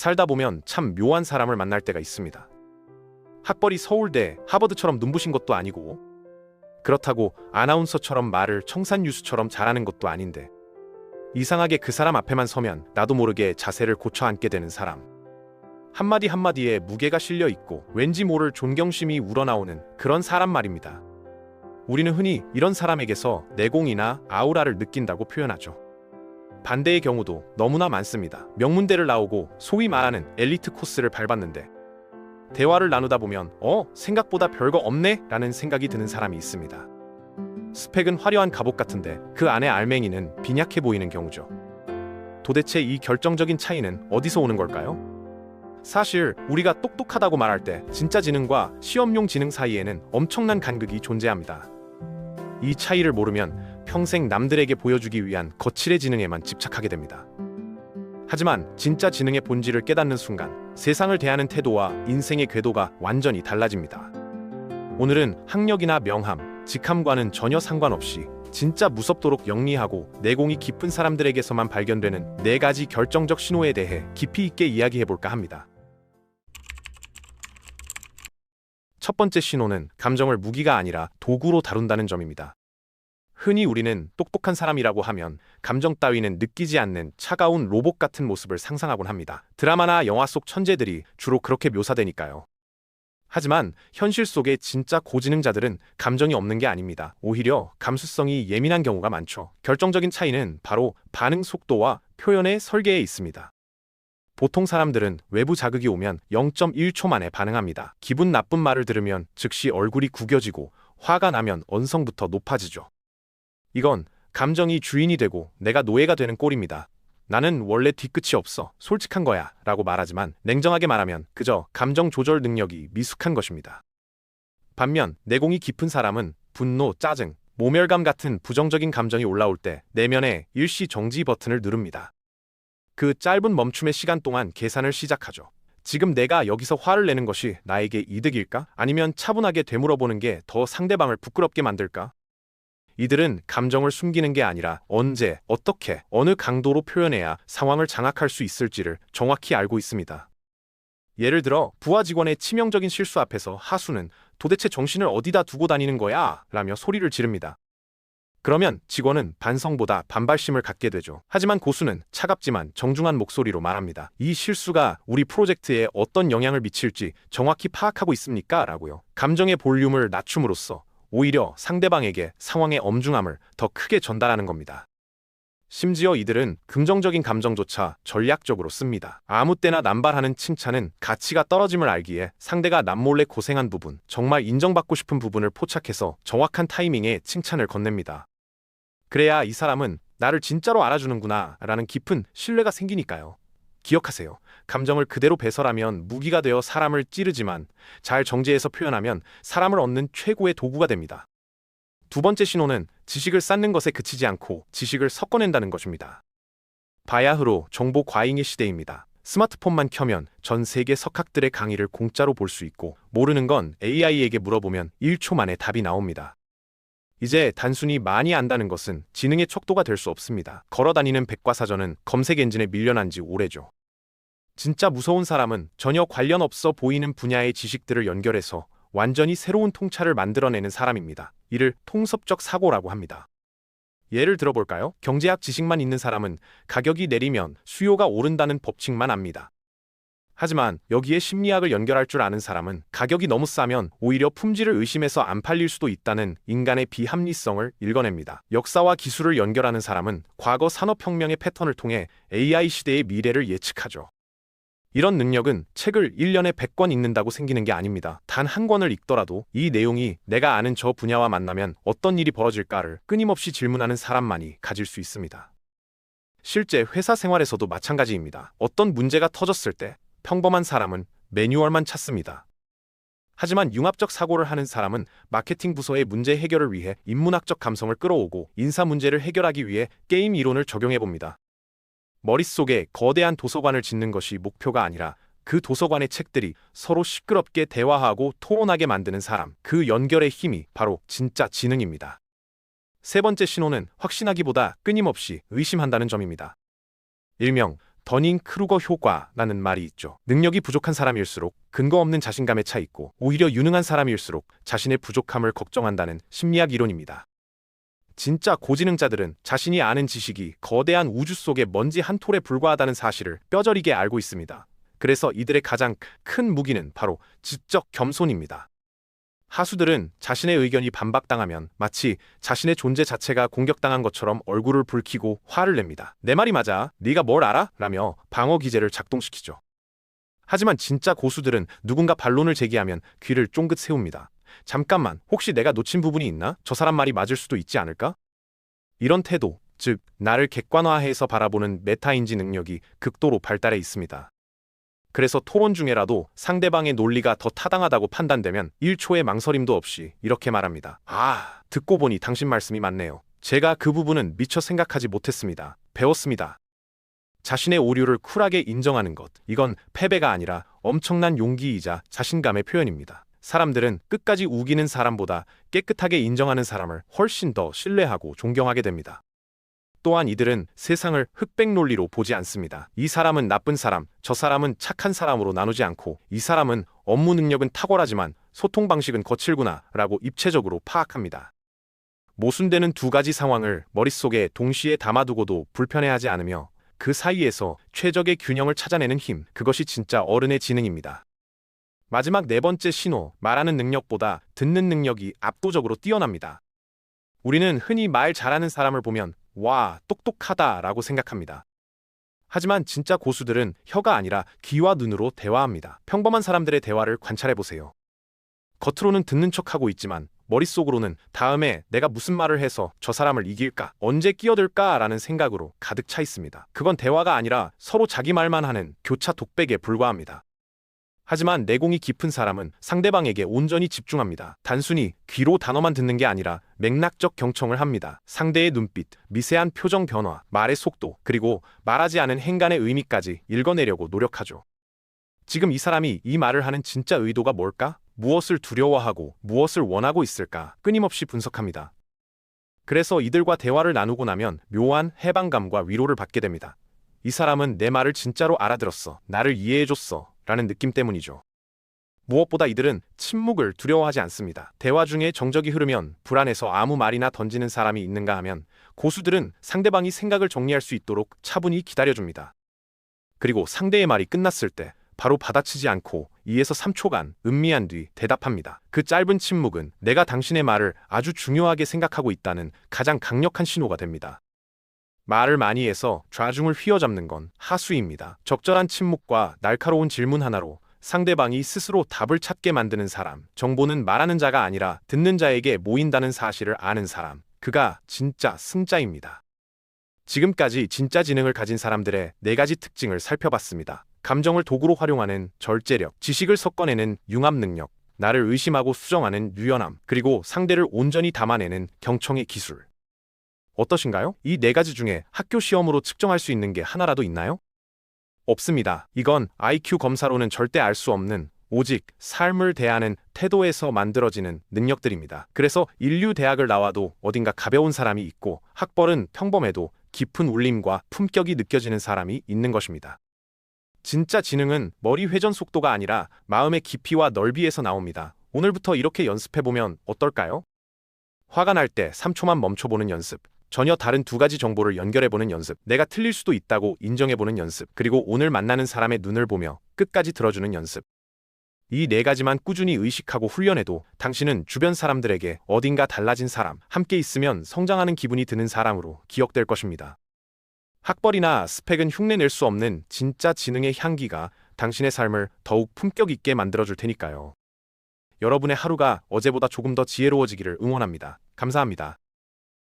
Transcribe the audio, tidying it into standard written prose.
살다 보면 참 묘한 사람을 만날 때가 있습니다. 학벌이 서울대, 하버드처럼 눈부신 것도 아니고, 그렇다고 아나운서처럼 말을 청산유수처럼 잘하는 것도 아닌데, 이상하게 그 사람 앞에만 서면 나도 모르게 자세를 고쳐 앉게 되는 사람. 한마디 한마디에 무게가 실려 있고 왠지 모를 존경심이 우러나오는 그런 사람 말입니다. 우리는 흔히 이런 사람에게서 내공이나 아우라를 느낀다고 표현하죠. 반대의 경우도 너무나 많습니다. 명문대를 나오고 소위 말하는 엘리트 코스를 밟았는데 대화를 나누다 보면 생각보다 별거 없네? 라는 생각이 드는 사람이 있습니다. 스펙은 화려한 갑옷 같은데 그 안에 알맹이는 빈약해 보이는 경우죠. 도대체 이 결정적인 차이는 어디서 오는 걸까요? 사실 우리가 똑똑하다고 말할 때 진짜 지능과 시험용 지능 사이에는 엄청난 간극이 존재합니다. 이 차이를 모르면 평생 남들에게 보여주기 위한 거칠의 지능에만 집착하게 됩니다. 하지만 진짜 지능의 본질을 깨닫는 순간 세상을 대하는 태도와 인생의 궤도가 완전히 달라집니다. 오늘은 학력이나 명함, 직함과는 전혀 상관없이 진짜 무섭도록 영리하고 내공이 깊은 사람들에게서만 발견되는 4가지 결정적 신호에 대해 깊이 있게 이야기해볼까 합니다. 첫 번째 신호는 감정을 무기가 아니라 도구로 다룬다는 점입니다. 흔히 우리는 똑똑한 사람이라고 하면 감정 따위는 느끼지 않는 차가운 로봇 같은 모습을 상상하곤 합니다. 드라마나 영화 속 천재들이 주로 그렇게 묘사되니까요. 하지만 현실 속의 진짜 고지능자들은 감정이 없는 게 아닙니다. 오히려 감수성이 예민한 경우가 많죠. 결정적인 차이는 바로 반응 속도와 표현의 설계에 있습니다. 보통 사람들은 외부 자극이 오면 0.1초 만에 반응합니다. 기분 나쁜 말을 들으면 즉시 얼굴이 구겨지고 화가 나면 언성부터 높아지죠. 이건 감정이 주인이 되고 내가 노예가 되는 꼴입니다. 나는 원래 뒤끝이 없어, 솔직한 거야 라고 말하지만 냉정하게 말하면 그저 감정 조절 능력이 미숙한 것입니다. 반면 내공이 깊은 사람은 분노, 짜증, 모멸감 같은 부정적인 감정이 올라올 때 내면의 일시 정지 버튼을 누릅니다. 그 짧은 멈춤의 시간 동안 계산을 시작하죠. 지금 내가 여기서 화를 내는 것이 나에게 이득일까? 아니면 차분하게 되물어보는 게 더 상대방을 부끄럽게 만들까? 이들은 감정을 숨기는 게 아니라 언제, 어떻게, 어느 강도로 표현해야 상황을 장악할 수 있을지를 정확히 알고 있습니다. 예를 들어 부하 직원의 치명적인 실수 앞에서 하수는 도대체 정신을 어디다 두고 다니는 거야? 라며 소리를 지릅니다. 그러면 직원은 반성보다 반발심을 갖게 되죠. 하지만 고수는 차갑지만 정중한 목소리로 말합니다. 이 실수가 우리 프로젝트에 어떤 영향을 미칠지 정확히 파악하고 있습니까? 라고요. 감정의 볼륨을 낮춤으로써 오히려 상대방에게 상황의 엄중함을 더 크게 전달하는 겁니다. 심지어 이들은 긍정적인 감정조차 전략적으로 씁니다. 아무 때나 남발하는 칭찬은 가치가 떨어짐을 알기에 상대가 남몰래 고생한 부분, 정말 인정받고 싶은 부분을 포착해서 정확한 타이밍에 칭찬을 건넵니다. 그래야 이 사람은 나를 진짜로 알아주는구나 라는 깊은 신뢰가 생기니까요. 기억하세요. 감정을 그대로 배설하면 무기가 되어 사람을 찌르지만 잘 정제해서 표현하면 사람을 얻는 최고의 도구가 됩니다. 두 번째 신호는 지식을 쌓는 것에 그치지 않고 지식을 섞어낸다는 것입니다. 바야흐로 정보 과잉의 시대입니다. 스마트폰만 켜면 전 세계 석학들의 강의를 공짜로 볼 수 있고 모르는 건 AI에게 물어보면 1초 만에 답이 나옵니다. 이제 단순히 많이 안다는 것은 지능의 척도가 될 수 없습니다. 걸어다니는 백과사전은 검색 엔진에 밀려난 지 오래죠. 진짜 무서운 사람은 전혀 관련 없어 보이는 분야의 지식들을 연결해서 완전히 새로운 통찰을 만들어내는 사람입니다. 이를 통섭적 사고라고 합니다. 예를 들어볼까요? 경제학 지식만 있는 사람은 가격이 내리면 수요가 오른다는 법칙만 압니다. 하지만 여기에 심리학을 연결할 줄 아는 사람은 가격이 너무 싸면 오히려 품질을 의심해서 안 팔릴 수도 있다는 인간의 비합리성을 읽어냅니다. 역사와 기술을 연결하는 사람은 과거 산업혁명의 패턴을 통해 AI 시대의 미래를 예측하죠. 이런 능력은 책을 1년에 100권 읽는다고 생기는 게 아닙니다. 단 한 권을 읽더라도 이 내용이 내가 아는 저 분야와 만나면 어떤 일이 벌어질까를 끊임없이 질문하는 사람만이 가질 수 있습니다. 실제 회사 생활에서도 마찬가지입니다. 어떤 문제가 터졌을 때 평범한 사람은 매뉴얼만 찾습니다. 하지만 융합적 사고를 하는 사람은 마케팅 부서의 문제 해결을 위해 인문학적 감성을 끌어오고 인사 문제를 해결하기 위해 게임 이론을 적용해봅니다. 머릿속에 거대한 도서관을 짓는 것이 목표가 아니라 그 도서관의 책들이 서로 시끄럽게 대화하고 토론하게 만드는 사람, 그 연결의 힘이 바로 진짜 지능입니다. 세 번째 신호는 확신하기보다 끊임없이 의심한다는 점입니다. 일명 더닝크루거 효과라는 말이 있죠. 능력이 부족한 사람일수록 근거 없는 자신감에 차 있고 오히려 유능한 사람일수록 자신의 부족함을 걱정한다는 심리학 이론입니다. 진짜 고지능자들은 자신이 아는 지식이 거대한 우주 속의 먼지 한 톨에 불과하다는 사실을 뼈저리게 알고 있습니다. 그래서 이들의 가장 큰 무기는 바로 지적 겸손입니다. 하수들은 자신의 의견이 반박당하면 마치 자신의 존재 자체가 공격당한 것처럼 얼굴을 붉히고 화를 냅니다. 내 말이 맞아, 네가 뭘 알아? 라며 방어 기제를 작동시키죠. 하지만 진짜 고수들은 누군가 반론을 제기하면 귀를 쫑긋 세웁니다. 잠깐만, 혹시 내가 놓친 부분이 있나? 저 사람 말이 맞을 수도 있지 않을까? 이런 태도, 즉 나를 객관화해서 바라보는 메타인지 능력이 극도로 발달해 있습니다. 그래서 토론 중에라도 상대방의 논리가 더 타당하다고 판단되면 1초의 망설임도 없이 이렇게 말합니다. 아, 듣고 보니 당신 말씀이 맞네요. 제가 그 부분은 미처 생각하지 못했습니다. 배웠습니다. 자신의 오류를 쿨하게 인정하는 것, 이건 패배가 아니라 엄청난 용기이자 자신감의 표현입니다. 사람들은 끝까지 우기는 사람보다 깨끗하게 인정하는 사람을 훨씬 더 신뢰하고 존경하게 됩니다. 또한 이들은 세상을 흑백 논리로 보지 않습니다. 이 사람은 나쁜 사람, 저 사람은 착한 사람으로 나누지 않고 이 사람은 업무 능력은 탁월하지만 소통 방식은 거칠구나 라고 입체적으로 파악합니다. 모순되는 두 가지 상황을 머릿속에 동시에 담아두고도 불편해하지 않으며 그 사이에서 최적의 균형을 찾아내는 힘, 그것이 진짜 어른의 지능입니다. 마지막 네 번째 신호, 말하는 능력보다 듣는 능력이 압도적으로 뛰어납니다. 우리는 흔히 말 잘하는 사람을 보면 와, 똑똑하다 라고 생각합니다. 하지만 진짜 고수들은 혀가 아니라 귀와 눈으로 대화합니다. 평범한 사람들의 대화를 관찰해보세요. 겉으로는 듣는 척하고 있지만 머릿속으로는 다음에 내가 무슨 말을 해서 저 사람을 이길까? 언제 끼어들까? 라는 생각으로 가득 차 있습니다. 그건 대화가 아니라 서로 자기 말만 하는 교차 독백에 불과합니다. 하지만 내공이 깊은 사람은 상대방에게 온전히 집중합니다. 단순히 귀로 단어만 듣는 게 아니라 맥락적 경청을 합니다. 상대의 눈빛, 미세한 표정 변화, 말의 속도, 그리고 말하지 않은 행간의 의미까지 읽어내려고 노력하죠. 지금 이 사람이 이 말을 하는 진짜 의도가 뭘까? 무엇을 두려워하고 무엇을 원하고 있을까? 끊임없이 분석합니다. 그래서 이들과 대화를 나누고 나면 묘한 해방감과 위로를 받게 됩니다. 이 사람은 내 말을 진짜로 알아들었어. 나를 이해해줬어. 라는 느낌 때문이죠. 무엇보다 이들은 침묵을 두려워하지 않습니다. 대화 중에 정적이 흐르면 불안해서 아무 말이나 던지는 사람이 있는가 하면 고수들은 상대방이 생각을 정리할 수 있도록 차분히 기다려줍니다. 그리고 상대의 말이 끝났을 때 바로 받아치지 않고 2에서 3초간 음미한 뒤 대답합니다. 그 짧은 침묵은 내가 당신의 말을 아주 중요하게 생각하고 있다는 가장 강력한 신호가 됩니다. 말을 많이 해서 좌중을 휘어잡는 건 하수입니다. 적절한 침묵과 날카로운 질문 하나로 상대방이 스스로 답을 찾게 만드는 사람, 정보는 말하는 자가 아니라 듣는 자에게 모인다는 사실을 아는 사람, 그가 진짜 승자입니다. 지금까지 진짜 지능을 가진 사람들의 4가지 특징을 살펴봤습니다. 감정을 도구로 활용하는 절제력, 지식을 섞어내는 융합 능력, 나를 의심하고 수정하는 유연함, 그리고 상대를 온전히 담아내는 경청의 기술. 어떠신가요? 이 4가지 중에 학교 시험으로 측정할 수 있는 게 하나라도 있나요? 없습니다. 이건 IQ 검사로는 절대 알 수 없는 오직 삶을 대하는 태도에서 만들어지는 능력들입니다. 그래서 인류 대학을 나와도 어딘가 가벼운 사람이 있고 학벌은 평범해도 깊은 울림과 품격이 느껴지는 사람이 있는 것입니다. 진짜 지능은 머리 회전 속도가 아니라 마음의 깊이와 넓이에서 나옵니다. 오늘부터 이렇게 연습해보면 어떨까요? 화가 날 때 3초만 멈춰보는 연습. 전혀 다른 2가지 정보를 연결해보는 연습, 내가 틀릴 수도 있다고 인정해보는 연습, 그리고 오늘 만나는 사람의 눈을 보며 끝까지 들어주는 연습. 이 4가지만 꾸준히 의식하고 훈련해도 당신은 주변 사람들에게 어딘가 달라진 사람, 함께 있으면 성장하는 기분이 드는 사람으로 기억될 것입니다. 학벌이나 스펙은 흉내낼 수 없는 진짜 지능의 향기가 당신의 삶을 더욱 품격 있게 만들어줄 테니까요. 여러분의 하루가 어제보다 조금 더 지혜로워지기를 응원합니다. 감사합니다.